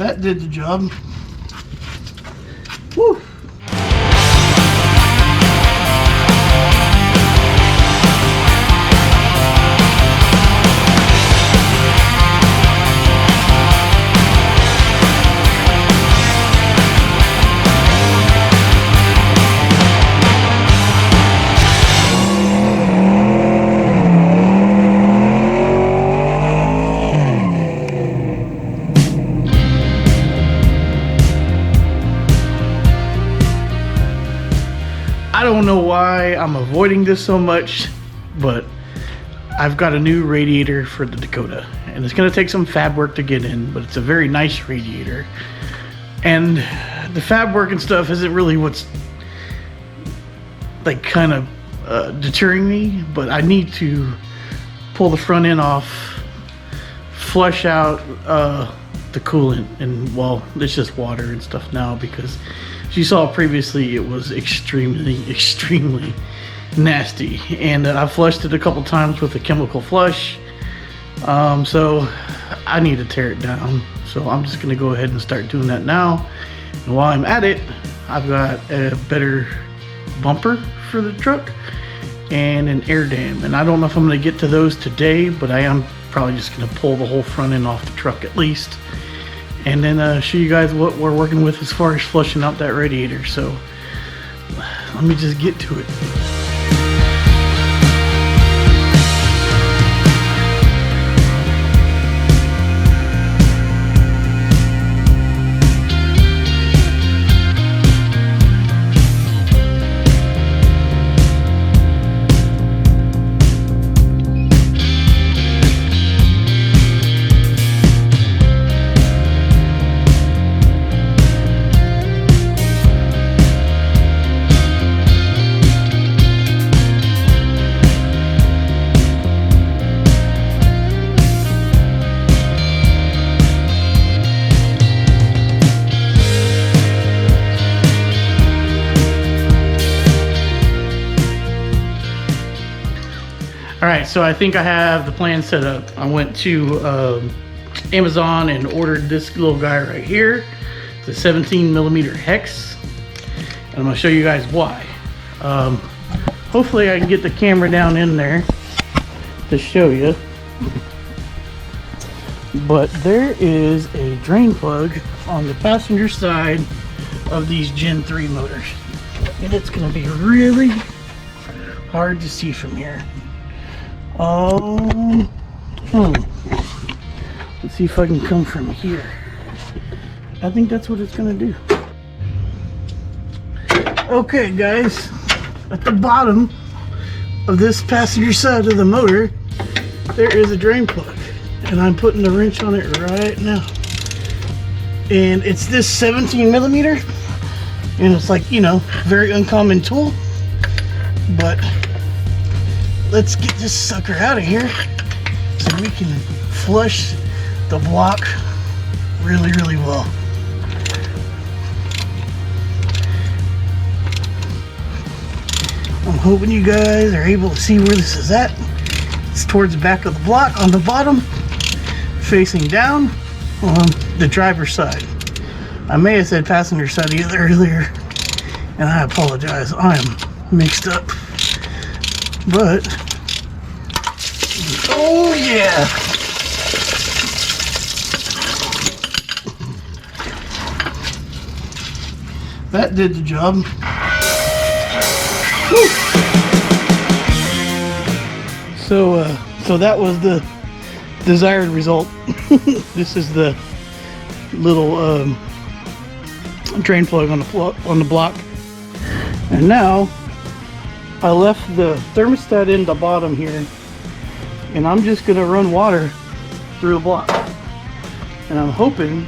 That did the job. Woo! I don't know why I'm avoiding this so much, but I've got a new radiator for the Dakota, and it's going to take some fab work to get in, but it's a very nice radiator. And the fab work and stuff isn't really what's like kind of deterring me, but I need to pull the front end off, flush out the coolant, and well, it's just water and stuff now because as you saw previously, it was extremely nasty, and I flushed it a couple times with a chemical flush. So I need to tear it down. So I'm just gonna go ahead and start doing that now. And while I'm at it, I've got a better bumper for the truck and an air dam. And I don't know if I'm gonna get to those today, but I am probably just gonna pull the whole front end off the truck at least. And then show you guys what we're working with as far as flushing out that radiator. So let me just get to it. Alright, so I think I have the plan set up. I went to Amazon and ordered this little guy right here. It's a 17mm hex. And I'm going to show you guys why. Hopefully I can get the camera down in there to show you. But there is a drain plug on the passenger side of these Gen 3 motors. And it's going to be really hard to see from here. Let's see if I can come from here. I think that's what it's gonna do. Okay guys, at the bottom of this passenger side of the motor there is a drain plug, and I'm putting the wrench on it right now. And it's this 17mm, and it's like, you know, very uncommon tool, but let's get this sucker out of here so we can flush the block really well. I'm hoping you guys are able to see where this is at. It's towards the back of the block on the bottom, facing down on the driver's side. I may have said passenger side earlier, and I apologize. I am mixed up. But oh yeah, that did the job. Woo. So that was the desired result. This is the little drain plug on the block, and now I left the thermostat in the bottom here, and I'm just gonna run water through the block, and I'm hoping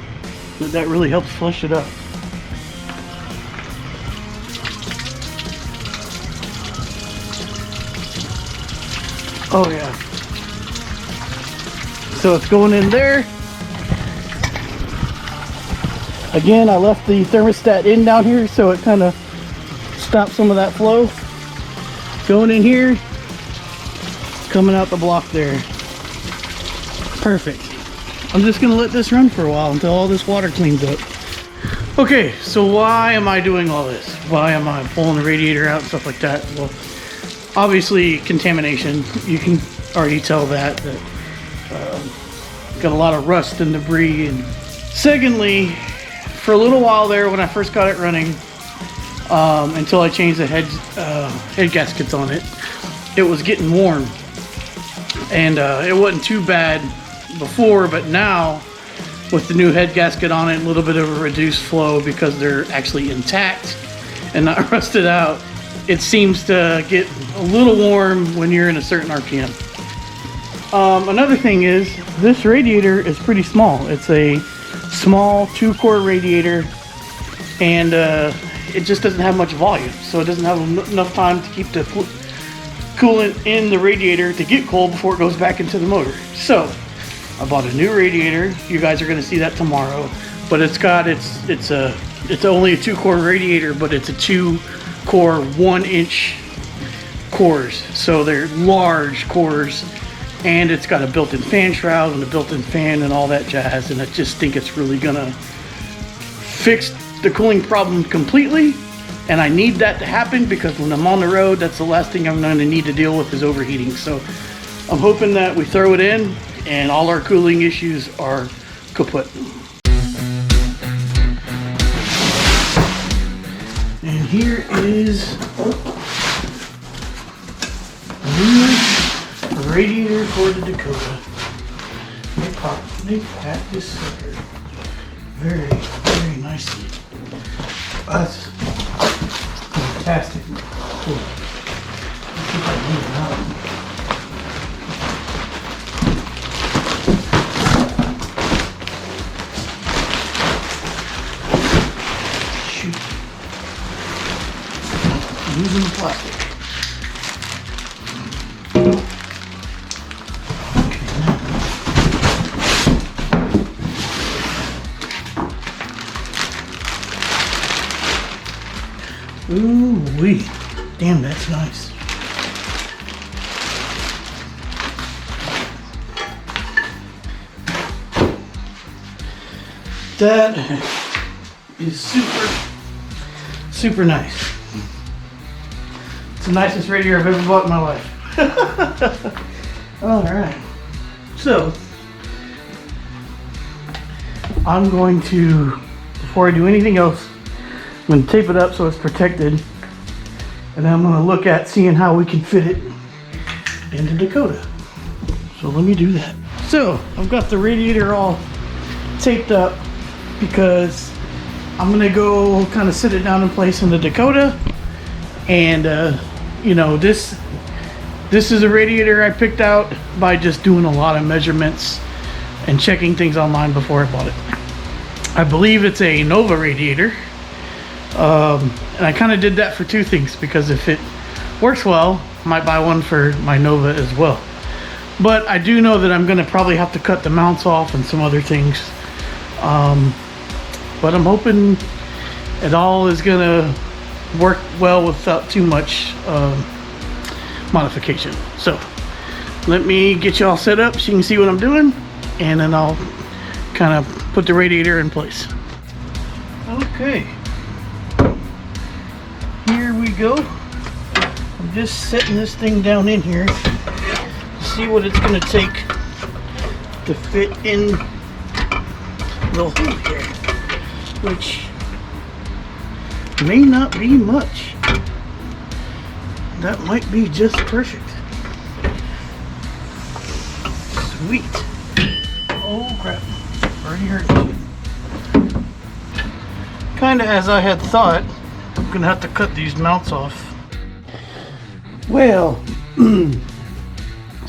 that that really helps flush it up. Oh yeah. So it's going in there. Again, I left the thermostat in down here so it kind of stops some of that flow. Going in here, coming out the block there. Perfect. I'm just gonna let this run for a while until all this water cleans up. Okay, so why am I doing all this? Why am I pulling the radiator out and stuff like that? Well, obviously contamination. You can already tell that got a lot of rust and debris. And secondly, for a little while there when I first got it running, until I changed the head gaskets on it, it was getting warm, and it wasn't too bad before, but now with the new head gasket on it, a little bit of a reduced flow because they're actually intact and not rusted out, it seems to get a little warm when you're in a certain RPM. Another thing is, this radiator is pretty small. It's a small 2-core radiator, and it just doesn't have much volume, so it doesn't have enough time to keep the coolant in the radiator to get cold before it goes back into the motor. So I bought a new radiator. You guys are going to see that tomorrow, but it's only a 2-core radiator, but it's a 2-core 1-inch cores, so they're large cores, and it's got a built-in fan shroud and a built-in fan and all that jazz, and I just think it's really gonna fix the cooling problem completely, and I need that to happen because when I'm on the road, that's the last thing I'm going to need to deal with is overheating. So I'm hoping that we throw it in and all our cooling issues are kaput. And here is the new radiator for the Dakota. They packed this sucker very, very nicely. That's fantastic. Cool. I think I need it out. Shoot. I'm using the plastic. Ooh wee. Damn, that's nice. That is super nice. It's the nicest radiator I've ever bought in my life. Alright. So, I'm going to, before I do anything else, I'm going to tape it up so it's protected, and then I'm going to look at seeing how we can fit it into Dakota. So let me do that. So I've got the radiator all taped up because I'm going to go kind of sit it down in place in the Dakota. And you know, this is a radiator I picked out by just doing a lot of measurements and checking things online before I bought it. I believe it's a Nova radiator. And I kind of did that for two things, because if it works well, I might buy one for my Nova as well. But I do know that I'm going to probably have to cut the mounts off and some other things. But I'm hoping it all is going to work well without too much modification. So let me get you all set up so you can see what I'm doing, and then I'll kind of put the radiator in place. Okay. Here we go. I'm just setting this thing down in here to see what it's going to take to fit in the hole here, which may not be much. That might be just perfect. Sweet. Oh crap. Already hurt. Kinda as I had thought. I'm gonna have to cut these mounts off. Well,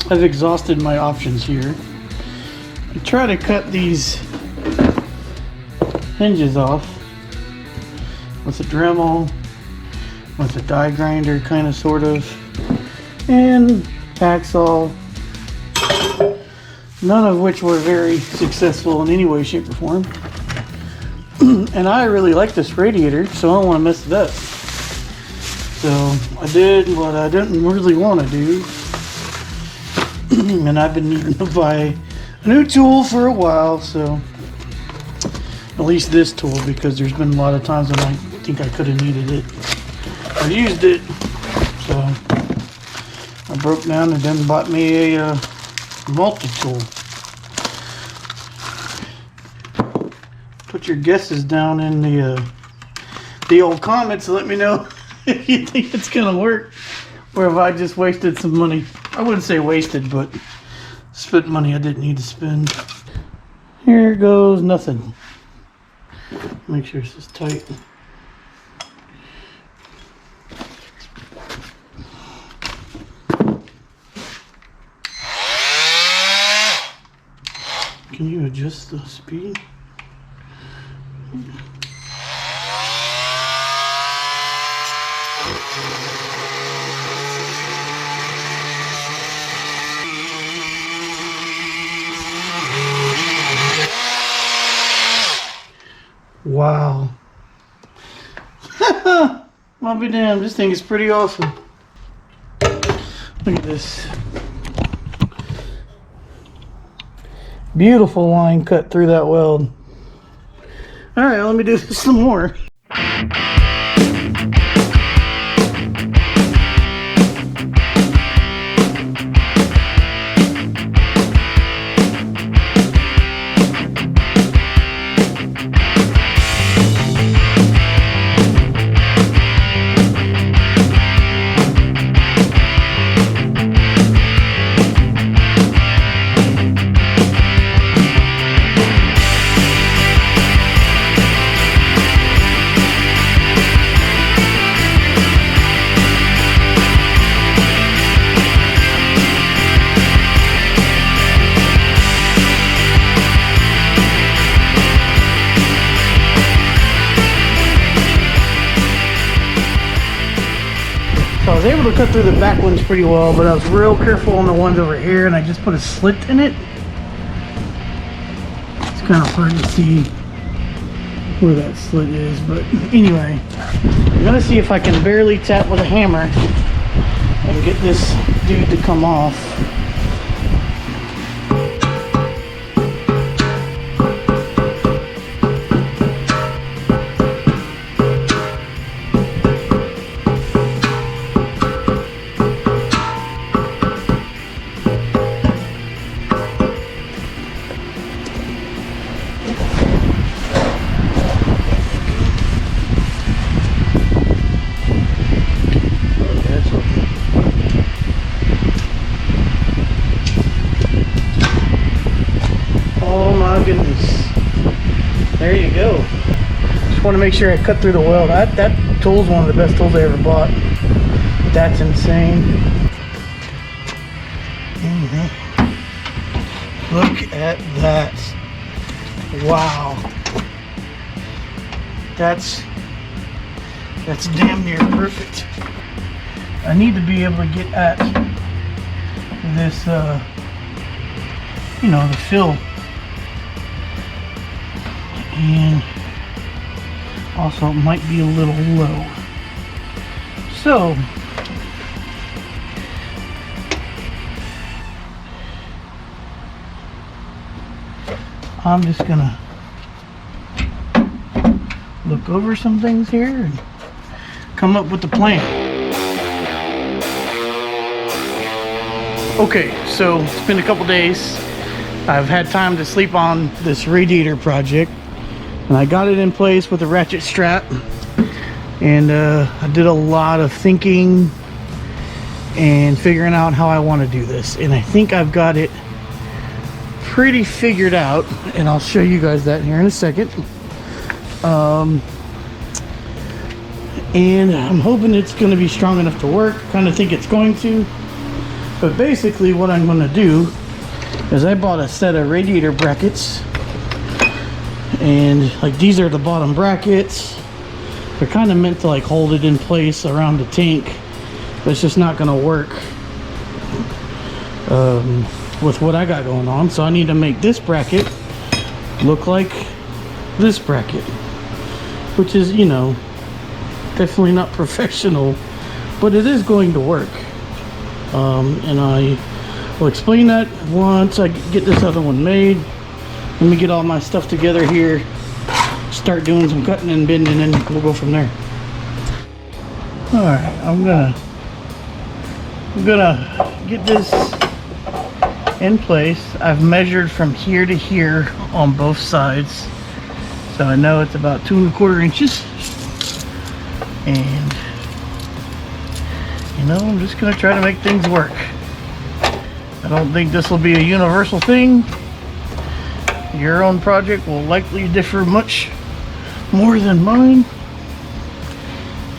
I've exhausted my options here. I try to cut these hinges off with a Dremel, with a die grinder, kind of, sort of, and hacksaw. None of which were very successful in any way, shape, or form. And I really like this radiator, so I don't want to mess it up. So I did what I didn't really want to do. And I've been needing to buy a new tool for a while, so at least this tool, because there's been a lot of times when I think I could have needed it. I used it, so I broke down and then bought me a multi-tool. Put your guesses down in the old comments and let me know if you think it's gonna work, or if I just wasted some money. I wouldn't say wasted, but spent money I didn't need to spend. Here goes nothing. Make sure this is tight. Can you adjust the speed? Wow. I'll be damned, this thing is pretty awesome. Look at this. Beautiful line cut through that weld. Alright, let me do this some more. So I was able to cut through the back ones pretty well, but I was real careful on the ones over here, and I just put a slit in it. It's kind of hard to see where that slit is, but anyway, I'm gonna see if I can barely tap with a hammer and get this dude to come off. Goodness, there you go. Just want to make sure I cut through the weld. That tool's one of the best tools I ever bought. That's insane. Look at that. Wow, that's damn near perfect. I need to be able to get at this you know, the fill. And also it might be a little low, so I'm just gonna look over some things here and come up with the plan. Okay, so it's been a couple days. I've had time to sleep on this radiator project, and I got it in place with a ratchet strap, and I did a lot of thinking and figuring out how I want to do this, and I think I've got it pretty figured out, and I'll show you guys that here in a second. And I'm hoping it's going to be strong enough to work. Kind of think it's going to, but basically what I'm going to do is I bought a set of radiator brackets, and like these are the bottom brackets. They're kind of meant to like hold it in place around the tank, but it's just not going to work with what I got going on. So I need to make this bracket look like this bracket, which is, you know, definitely not professional, but it is going to work. And I we'll explain that once I get this other one made. Let me get all my stuff together here, start doing some cutting and bending, and we'll go from there. All right, I'm gonna get this in place. I've measured from here to here on both sides, so I know it's about 2 1/4 inches. And you know, I'm just gonna try to make things work. I don't think this will be a universal thing. Your own project will likely differ much more than mine,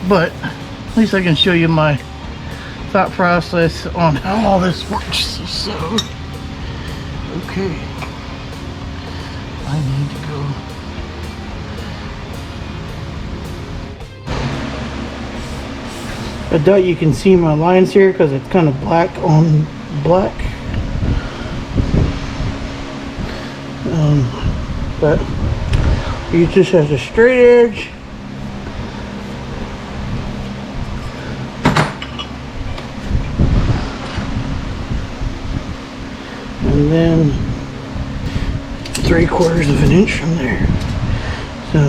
but at least I can show you my thought process on how all this works. So, okay, I need to go. I doubt you can see my lines here because it's kind of black on black. But it just has a straight edge. And then 3/4 of an inch from there. So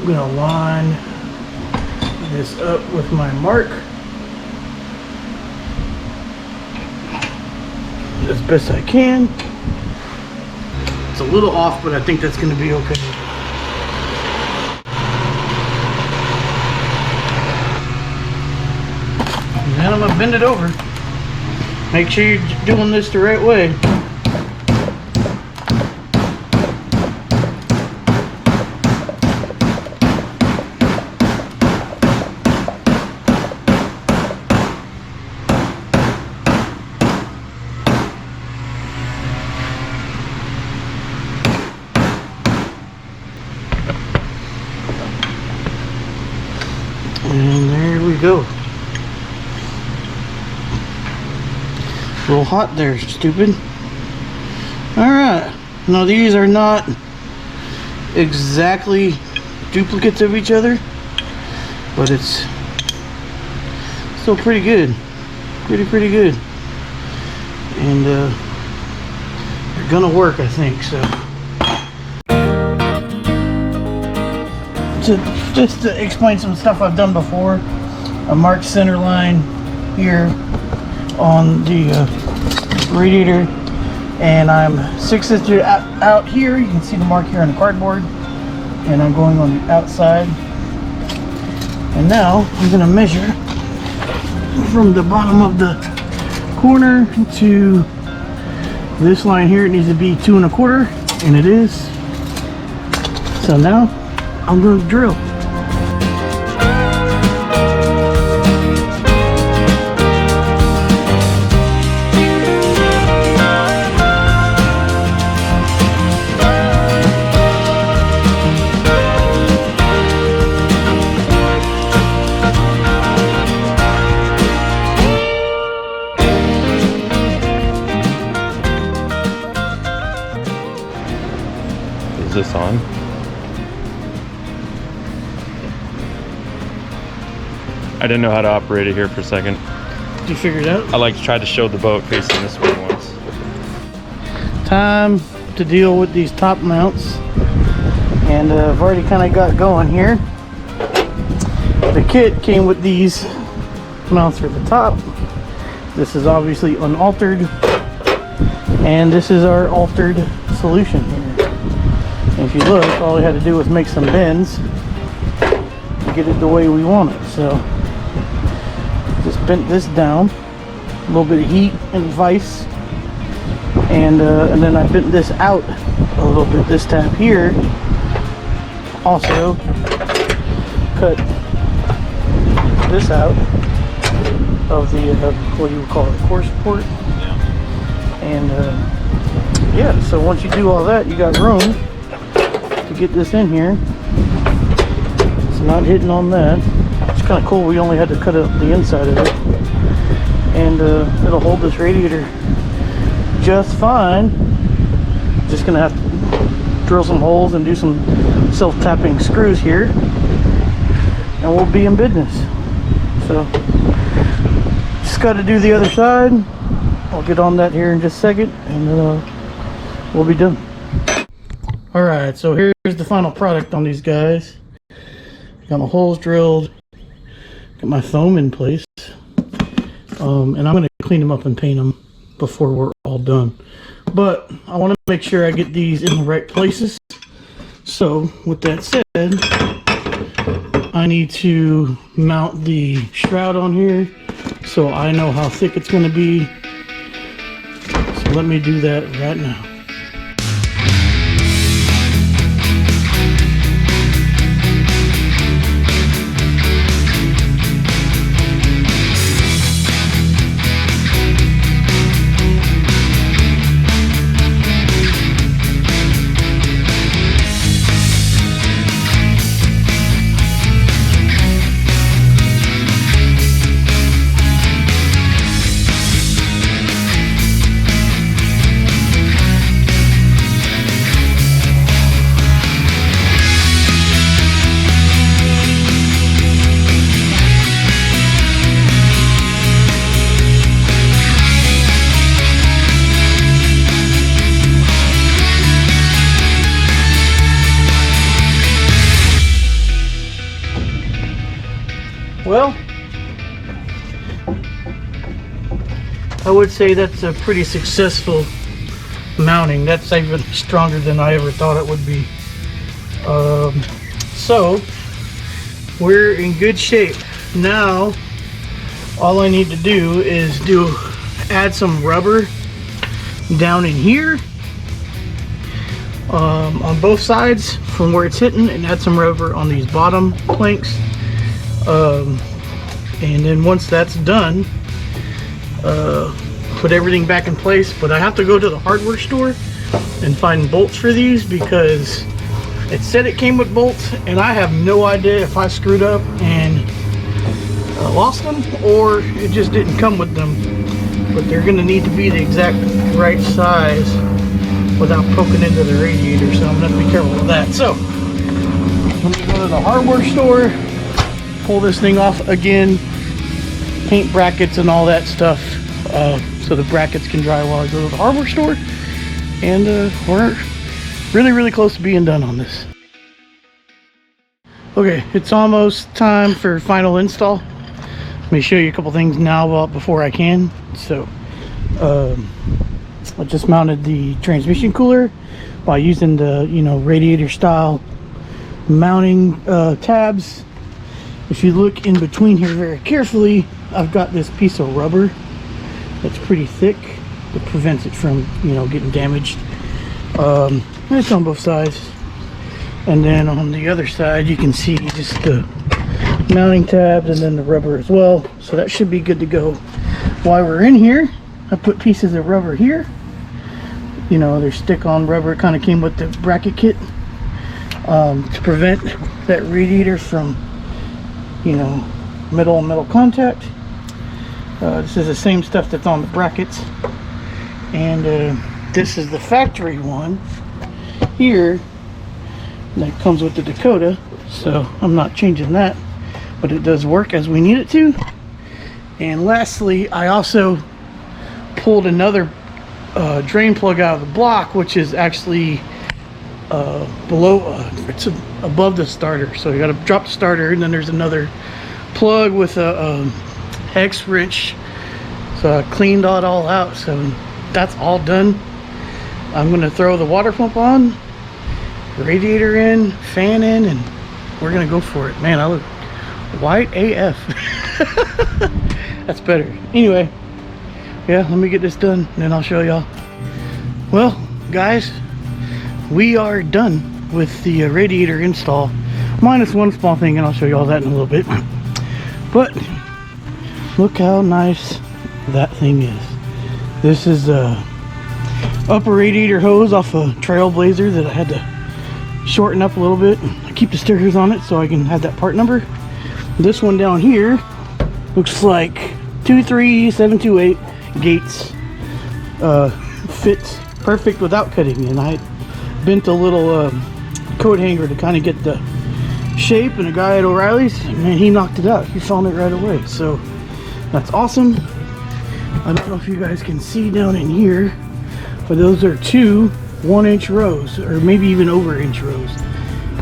I'm gonna line this up with my mark as best I can. It's a little off, but I think that's gonna be okay. And then I'm gonna bend it over. Make sure you're doing this the right way. And there we go. A little hot there, stupid. Alright. Now these are not exactly duplicates of each other, but it's still pretty good. Pretty good. And they're gonna work, I think, so. Just to explain some stuff I've done before, a marked center line here on the radiator, and I'm 6 inches out here. You can see the mark here on the cardboard, and I'm going on the outside. And now I'm going to measure from the bottom of the corner to this line here. It needs to be 2 1/4, and it is. So now I'm going to drill. Is this on? I didn't know how to operate it here for a second. Did you figure it out? I like tried to show the boat facing this way once. Time to deal with these top mounts, and I've already kind of got going here. The kit came with these mounts for the top. This is obviously unaltered, and this is our altered solution here. And if you look, all we had to do was make some bends to get it the way we want it. So just bent this down, a little bit of heat and vise, and then I bent this out a little bit. This tab here also cut this out of the what do you call it, core support, and yeah, so once you do all that, you got room to get this in here. It's not hitting on that. It's kind of cool. We only had to cut out the inside of it, and it'll hold this radiator just fine. Just gonna have to drill some holes and do some self-tapping screws here, and we'll be in business. So just got to do the other side. I'll get on that here in just a second, and we'll be done. All right, so here's the final product on these guys. Got my holes drilled, got my foam in place, and I'm gonna clean them up and paint them before we're all done. But I want to make sure I get these in the right places. So with that said, I need to mount the shroud on here so I know how thick it's going to be. So let me do that right now. Well, I would say that's a pretty successful mounting. That's even stronger than I ever thought it would be. So we're in good shape. Now all I need to do is add some rubber down in here on both sides from where it's hitting, and add some rubber on these bottom planks. And then once that's done, put everything back in place. But I have to go to the hardware store and find bolts for these, because it said it came with bolts, and I have no idea if I screwed up and lost them, or it just didn't come with them. But they're gonna need to be the exact right size without poking into the radiator, so I'm gonna have to be careful with that. So let me go to the hardware store, pull this thing off again, paint brackets and all that stuff, so the brackets can dry while I go to the hardware store. And we're really close to being done on this. Okay, it's almost time for final install. Let me show you a couple things now before I can. So I just mounted the transmission cooler by using the radiator style mounting tabs. If you look in between here very carefully, I've got this piece of rubber that's pretty thick that prevents it from getting damaged. It's on both sides, and then on the other side you can see just the mounting tabs and then the rubber as well, so that should be good to go. While we're in here, I put pieces of rubber here. They're stick-on rubber. It kind of came with the bracket kit, to prevent that radiator from metal contact. This is the same stuff that's on the brackets, and this is the factory one here that comes with the Dakota, so I'm not changing that, but it does work as we need it to. And lastly, I also pulled another drain plug out of the block, which is actually it's above the starter, so you got to drop the starter, and then there's another plug with a hex wrench. So I cleaned it all out, so that's all done. I'm gonna throw the water pump on, radiator in, fan in, and we're gonna go for it. Man, I look white AF. That's better. Anyway, yeah, let me get this done and then I'll show y'all. Well guys, we are done with the radiator install, minus one small thing, and I'll show you all that in a little bit. But look how nice that thing is. This is upper radiator hose off a Trailblazer that I had to shorten up a little bit. I keep the stickers on it so I can have that part number. This one down here looks like 23728 Gates. Fits perfect without cutting, and I bent a little coat hanger to kind of get the shape, and a guy at O'Reilly's, man, he knocked it out. He found it right away, so that's awesome. I don't know if you guys can see down in here, but those are two 1-inch rows, or maybe even over inch rows,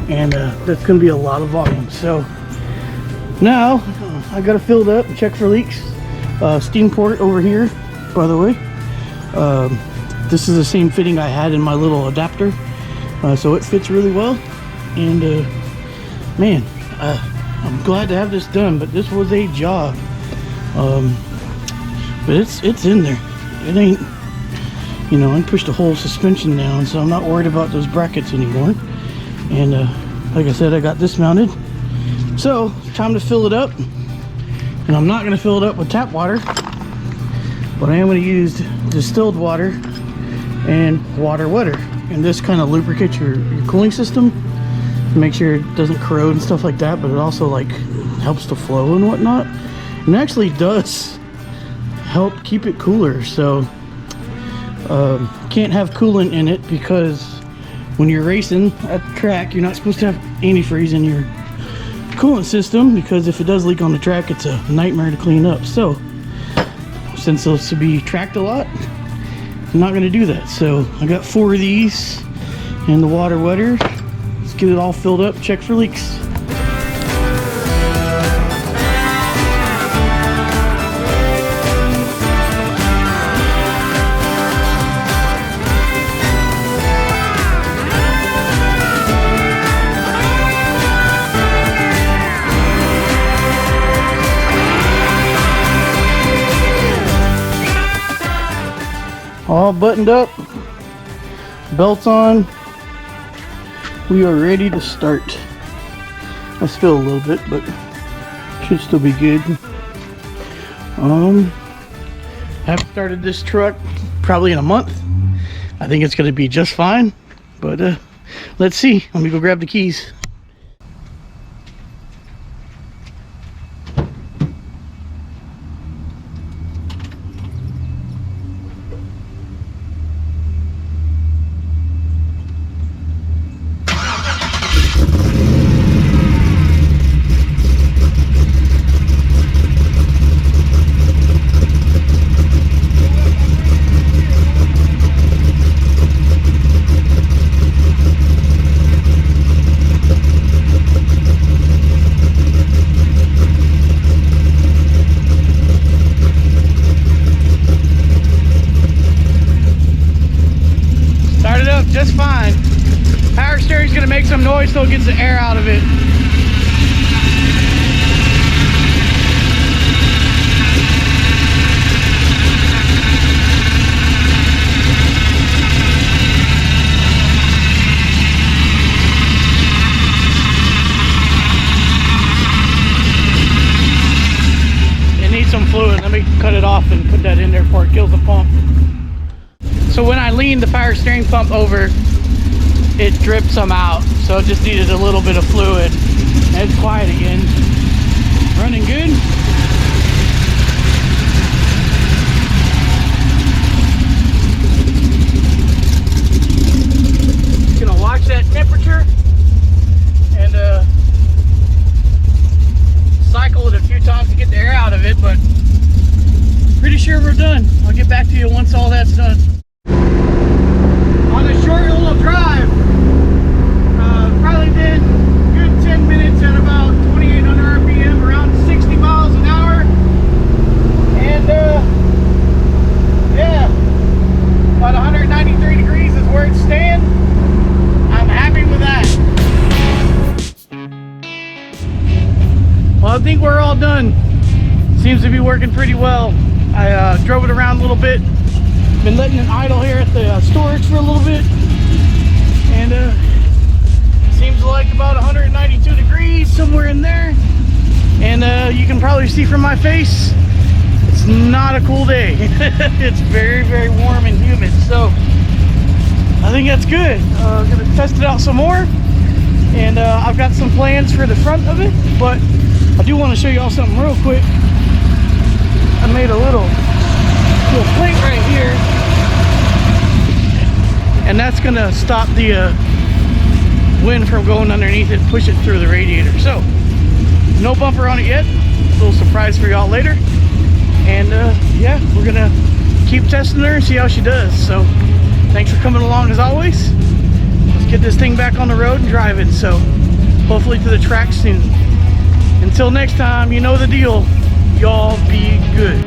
and that's going to be a lot of volume. So now I got it filled up and check for leaks. Steam port over here, by the way. This is the same fitting I had in my little adapter, so it fits really well. And man, I'm glad to have this done, but this was a job. But it's in there. It ain't, you know, I pushed the whole suspension down, so I'm not worried about those brackets anymore. And like I said, I got this mounted, so time to fill it up. And I'm not going to fill it up with tap water, but I am going to use distilled water and water wetter, and this kind of lubricates your cooling system to make sure it doesn't corrode and stuff like that, but it also like helps to flow and whatnot, and it actually does help keep it cooler. So can't have coolant in it because when you're racing at the track, you're not supposed to have antifreeze in your coolant system, because if it does leak on the track, it's a nightmare to clean up. So since those to be tracked a lot, I'm not going to do that. So I got 4 of these and the water wetter. Let's get it all filled up, check for leaks. All buttoned up, belts on, we are ready to start. I spill a little bit, but should still be good. Haven't started this truck probably in a month. I think it's going to be just fine, but let's see. Let me go grab the keys. Just fine. Power steering's gonna make some noise so it gets the air out of it. It needs some fluid. Let me cut it off and put that in there before it kills the pump. So when I leaned the power steering pump over, it dripped some out, so it just needed a little bit of fluid. And it's quiet again. Running good. Just gonna watch that temperature and cycle it a few times to get the air out of it, but pretty sure we're done. I'll get back to you once all that's done. On a short little drive, probably did good 10 minutes at about 2,800 RPM, around 60 miles an hour, and yeah, about 193 degrees is where it's staying. I'm happy with that. Well, I think we're all done. Seems to be working pretty well. I drove it around a little bit. Been letting it idle here at the storage for a little bit, and seems like about 192 degrees, somewhere in there. And you can probably see from my face, it's not a cool day. It's very, very warm and humid. So I think that's good. Gonna test it out some more, and I've got some plans for the front of it, but I do want to show you all something real quick. I made a little plate right here, and that's gonna stop the wind from going underneath it, push it through the radiator. So no bumper on it yet. A little surprise for y'all later. And yeah, we're gonna keep testing her and see how she does. So thanks for coming along as always. Let's get this thing back on the road and drive it. So hopefully to the track soon. Until next time, you know the deal. Y'all be good.